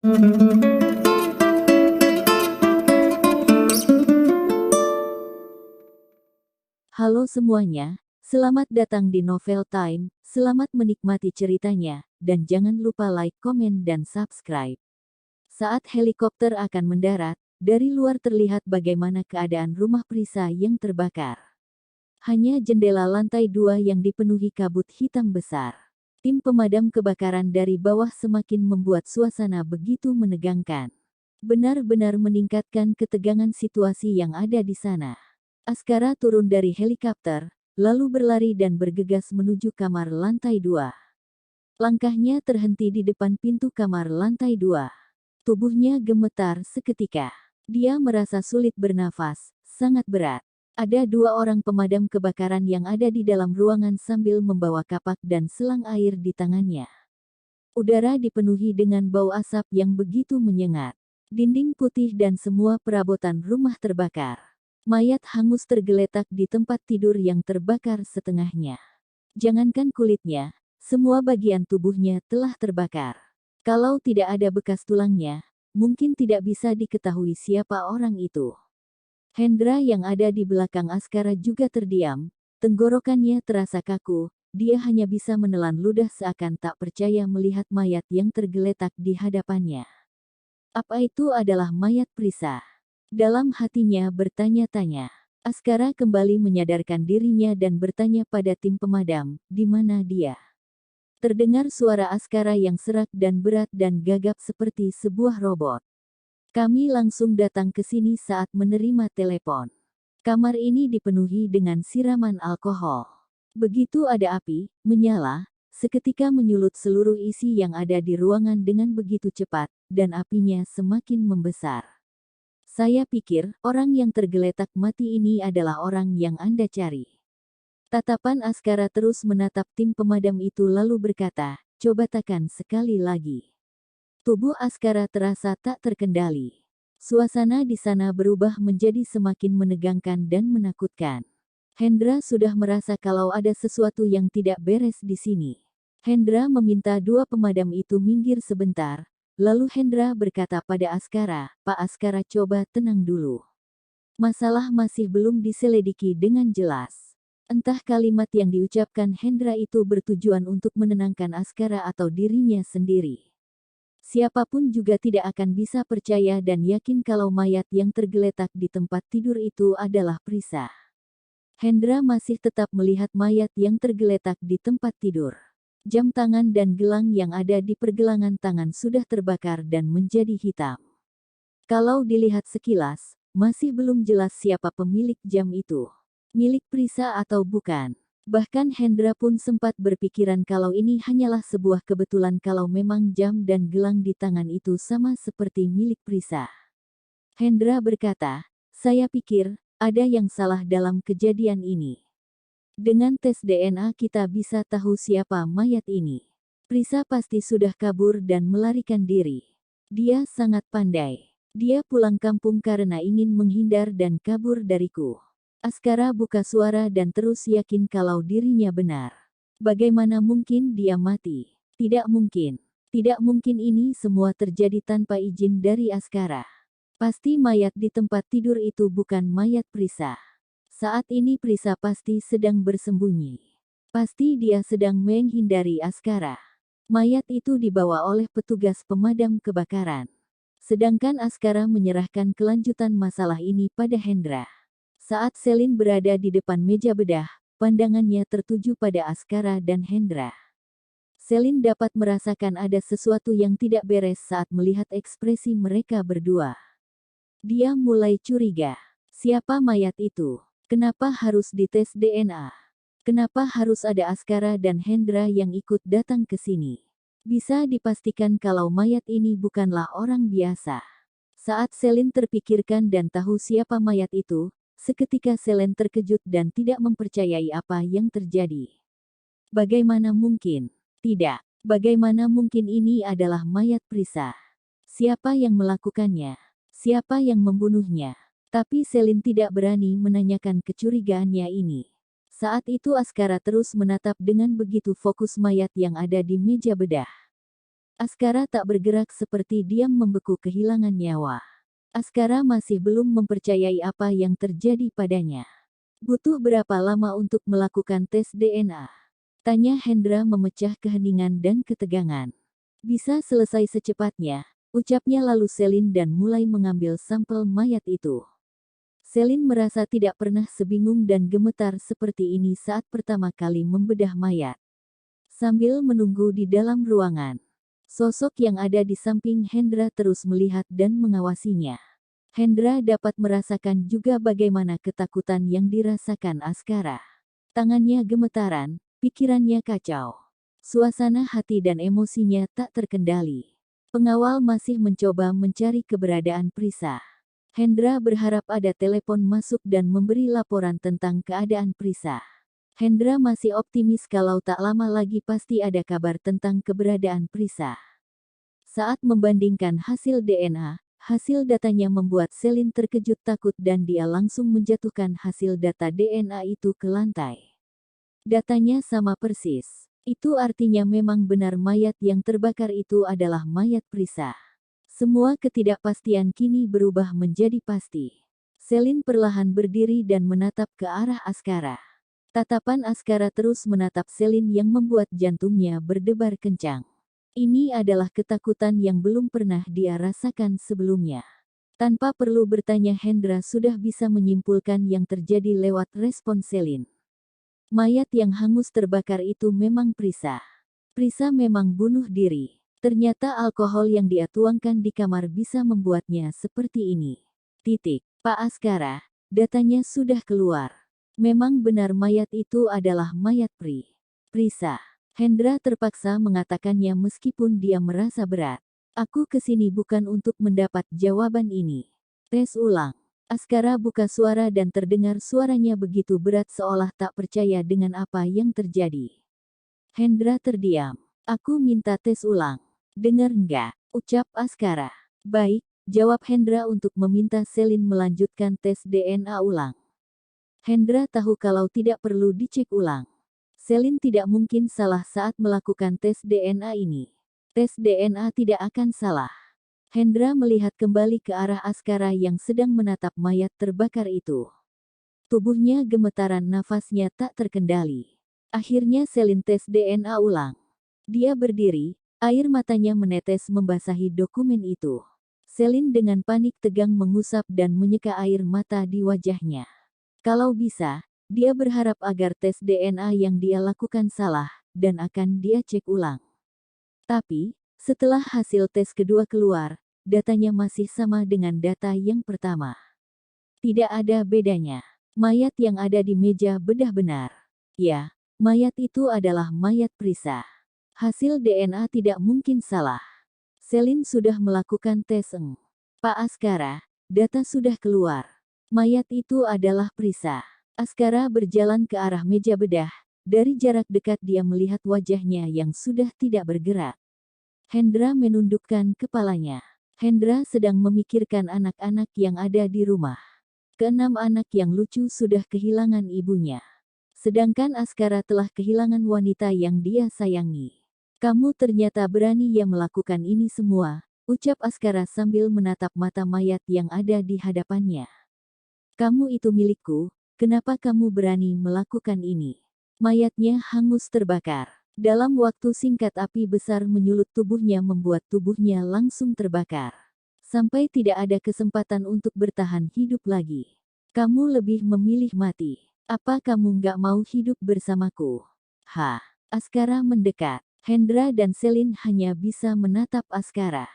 Halo semuanya, selamat datang di Novel Time, selamat menikmati ceritanya, dan jangan lupa like, komen, dan subscribe. Saat helikopter akan mendarat, dari luar terlihat bagaimana keadaan rumah Prisa yang terbakar. Hanya jendela lantai 2 yang dipenuhi kabut hitam besar. Tim pemadam kebakaran dari bawah semakin membuat suasana begitu menegangkan. Benar-benar meningkatkan ketegangan situasi yang ada di sana. Askara turun dari helikopter, lalu berlari dan bergegas menuju kamar lantai 2. Langkahnya terhenti di depan pintu kamar lantai 2. Tubuhnya gemetar seketika. Dia merasa sulit bernafas, sangat berat. Ada 2 orang pemadam kebakaran yang ada di dalam ruangan sambil membawa kapak dan selang air di tangannya. Udara dipenuhi dengan bau asap yang begitu menyengat. Dinding putih dan semua perabotan rumah terbakar. Mayat hangus tergeletak di tempat tidur yang terbakar setengahnya. Jangankan kulitnya, semua bagian tubuhnya telah terbakar. Kalau tidak ada bekas tulangnya, mungkin tidak bisa diketahui siapa orang itu. Hendra yang ada di belakang Askara juga terdiam, tenggorokannya terasa kaku, dia hanya bisa menelan ludah seakan tak percaya melihat mayat yang tergeletak di hadapannya. Apa itu adalah mayat Prisa? Dalam hatinya bertanya-tanya. Askara kembali menyadarkan dirinya dan bertanya pada tim pemadam, di mana dia. Terdengar suara Askara yang serak dan berat dan gagap seperti sebuah robot. Kami langsung datang ke sini saat menerima telepon. Kamar ini dipenuhi dengan siraman alkohol. Begitu ada api, menyala, seketika menyulut seluruh isi yang ada di ruangan dengan begitu cepat, dan apinya semakin membesar. Saya pikir, orang yang tergeletak mati ini adalah orang yang Anda cari. Tatapan Askara terus menatap tim pemadam itu lalu berkata, coba tekan sekali lagi. Tubuh Askara terasa tak terkendali. Suasana di sana berubah menjadi semakin menegangkan dan menakutkan. Hendra sudah merasa kalau ada sesuatu yang tidak beres di sini. Hendra meminta 2 pemadam itu minggir sebentar. Lalu Hendra berkata pada Askara, Pak Askara coba tenang dulu. Masalah masih belum diselidiki dengan jelas. Entah kalimat yang diucapkan Hendra itu bertujuan untuk menenangkan Askara atau dirinya sendiri. Siapapun juga tidak akan bisa percaya dan yakin kalau mayat yang tergeletak di tempat tidur itu adalah Prisa. Hendra masih tetap melihat mayat yang tergeletak di tempat tidur. Jam tangan dan gelang yang ada di pergelangan tangan sudah terbakar dan menjadi hitam. Kalau dilihat sekilas, masih belum jelas siapa pemilik jam itu. Milik Prisa atau bukan. Bahkan Hendra pun sempat berpikiran kalau ini hanyalah sebuah kebetulan kalau memang jam dan gelang di tangan itu sama seperti milik Prisa. Hendra berkata, saya pikir, ada yang salah dalam kejadian ini. Dengan tes DNA kita bisa tahu siapa mayat ini. Prisa pasti sudah kabur dan melarikan diri. Dia sangat pandai. Dia pulang kampung karena ingin menghindar dan kabur dariku. Askara buka suara dan terus yakin kalau dirinya benar. Bagaimana mungkin dia mati? Tidak mungkin. Tidak mungkin ini semua terjadi tanpa izin dari Askara. Pasti mayat di tempat tidur itu bukan mayat Prisa. Saat ini Prisa pasti sedang bersembunyi. Pasti dia sedang menghindari Askara. Mayat itu dibawa oleh petugas pemadam kebakaran. Sedangkan Askara menyerahkan kelanjutan masalah ini pada Hendra. Saat Selin berada di depan meja bedah, pandangannya tertuju pada Askara dan Hendra. Selin dapat merasakan ada sesuatu yang tidak beres saat melihat ekspresi mereka berdua. Dia mulai curiga. Siapa mayat itu? Kenapa harus dites DNA? Kenapa harus ada Askara dan Hendra yang ikut datang ke sini? Bisa dipastikan kalau mayat ini bukanlah orang biasa. Saat Selin terpikirkan dan tahu siapa mayat itu, seketika Selin terkejut dan tidak mempercayai apa yang terjadi. Bagaimana mungkin? Tidak. Bagaimana mungkin ini adalah mayat Prisa? Siapa yang melakukannya? Siapa yang membunuhnya? Tapi Selin tidak berani menanyakan kecurigaannya ini. Saat itu Askara terus menatap dengan begitu fokus mayat yang ada di meja bedah. Askara tak bergerak seperti diam membeku kehilangan nyawa. Askara masih belum mempercayai apa yang terjadi padanya. Butuh berapa lama untuk melakukan tes DNA? Tanya Hendra memecah keheningan dan ketegangan. Bisa selesai secepatnya, ucapnya lalu Selin dan mulai mengambil sampel mayat itu. Selin merasa tidak pernah sebingung dan gemetar seperti ini saat pertama kali membedah mayat. Sambil menunggu di dalam ruangan, sosok yang ada di samping Hendra terus melihat dan mengawasinya. Hendra dapat merasakan juga bagaimana ketakutan yang dirasakan Askara. Tangannya gemetaran, pikirannya kacau. Suasana hati dan emosinya tak terkendali. Pengawal masih mencoba mencari keberadaan Prisa. Hendra berharap ada telepon masuk dan memberi laporan tentang keadaan Prisa. Hendra masih optimis kalau tak lama lagi pasti ada kabar tentang keberadaan Prisa. Saat membandingkan hasil DNA, hasil datanya membuat Selin terkejut takut dan dia langsung menjatuhkan hasil data DNA itu ke lantai. Datanya sama persis. Itu artinya memang benar mayat yang terbakar itu adalah mayat Prisa. Semua ketidakpastian kini berubah menjadi pasti. Selin perlahan berdiri dan menatap ke arah Askara. Tatapan Askara terus menatap Selin yang membuat jantungnya berdebar kencang. Ini adalah ketakutan yang belum pernah dia rasakan sebelumnya. Tanpa perlu bertanya Hendra sudah bisa menyimpulkan yang terjadi lewat respon Selin. Mayat yang hangus terbakar itu memang Prisa. Prisa memang bunuh diri. Ternyata alkohol yang dia tuangkan di kamar bisa membuatnya seperti ini. Titik. Pak Askara, datanya sudah keluar. Memang benar mayat itu adalah mayat Prisa. Hendra terpaksa mengatakannya meskipun dia merasa berat. Aku kesini bukan untuk mendapat jawaban ini. Tes ulang. Askara buka suara dan terdengar suaranya begitu berat seolah tak percaya dengan apa yang terjadi. Hendra terdiam. Aku minta tes ulang. Dengar nggak? Ucap Askara. Baik, jawab Hendra untuk meminta Selin melanjutkan tes DNA ulang. Hendra tahu kalau tidak perlu dicek ulang. Selin tidak mungkin salah saat melakukan tes DNA ini. Tes DNA tidak akan salah. Hendra melihat kembali ke arah Askara yang sedang menatap mayat terbakar itu. Tubuhnya gemetaran, nafasnya tak terkendali. Akhirnya Selin tes DNA ulang. Dia berdiri, air matanya menetes membasahi dokumen itu. Selin dengan panik tegang mengusap dan menyeka air mata di wajahnya. Kalau bisa, dia berharap agar tes DNA yang dia lakukan salah, dan akan dia cek ulang. Tapi, setelah hasil tes kedua keluar, datanya masih sama dengan data yang pertama. Tidak ada bedanya. Mayat yang ada di meja bedah benar. Ya, mayat itu adalah mayat Prisa. Hasil DNA tidak mungkin salah. Selin sudah melakukan tes. Pak Askara, data sudah keluar. Mayat itu adalah Prisa. Askara berjalan ke arah meja bedah. Dari jarak dekat dia melihat wajahnya yang sudah tidak bergerak. Hendra menundukkan kepalanya. Hendra sedang memikirkan anak-anak yang ada di rumah. Keenam anak yang lucu sudah kehilangan ibunya. Sedangkan Askara telah kehilangan wanita yang dia sayangi. Kamu ternyata berani ya melakukan ini semua, ucap Askara sambil menatap mata mayat yang ada di hadapannya. Kamu itu milikku. Kenapa kamu berani melakukan ini? Mayatnya hangus terbakar. Dalam waktu singkat api besar menyulut tubuhnya membuat tubuhnya langsung terbakar. Sampai tidak ada kesempatan untuk bertahan hidup lagi. Kamu lebih memilih mati. Apa kamu nggak mau hidup bersamaku? Askara mendekat. Hendra dan Selin hanya bisa menatap Askara.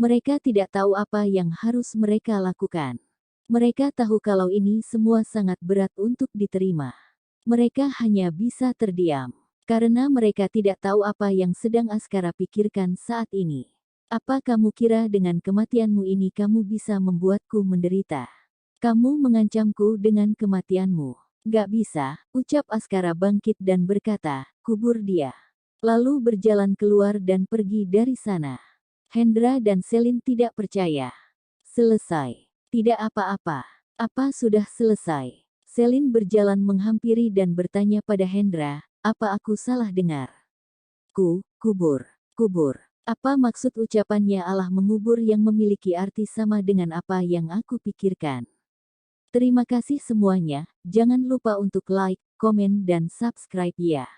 Mereka tidak tahu apa yang harus mereka lakukan. Mereka tahu kalau ini semua sangat berat untuk diterima. Mereka hanya bisa terdiam. Karena mereka tidak tahu apa yang sedang Askara pikirkan saat ini. Apa kamu kira dengan kematianmu ini kamu bisa membuatku menderita? Kamu mengancamku dengan kematianmu. Gak bisa, ucap Askara bangkit dan berkata, kubur dia. Lalu berjalan keluar dan pergi dari sana. Hendra dan Selin tidak percaya. Selesai. Tidak apa-apa. Apa sudah selesai? Selin berjalan menghampiri dan bertanya pada Hendra, apa aku salah dengar? Kubur. Apa maksud ucapannya Allah mengubur yang memiliki arti sama dengan apa yang aku pikirkan? Terima kasih semuanya, jangan lupa untuk like, komen dan subscribe ya.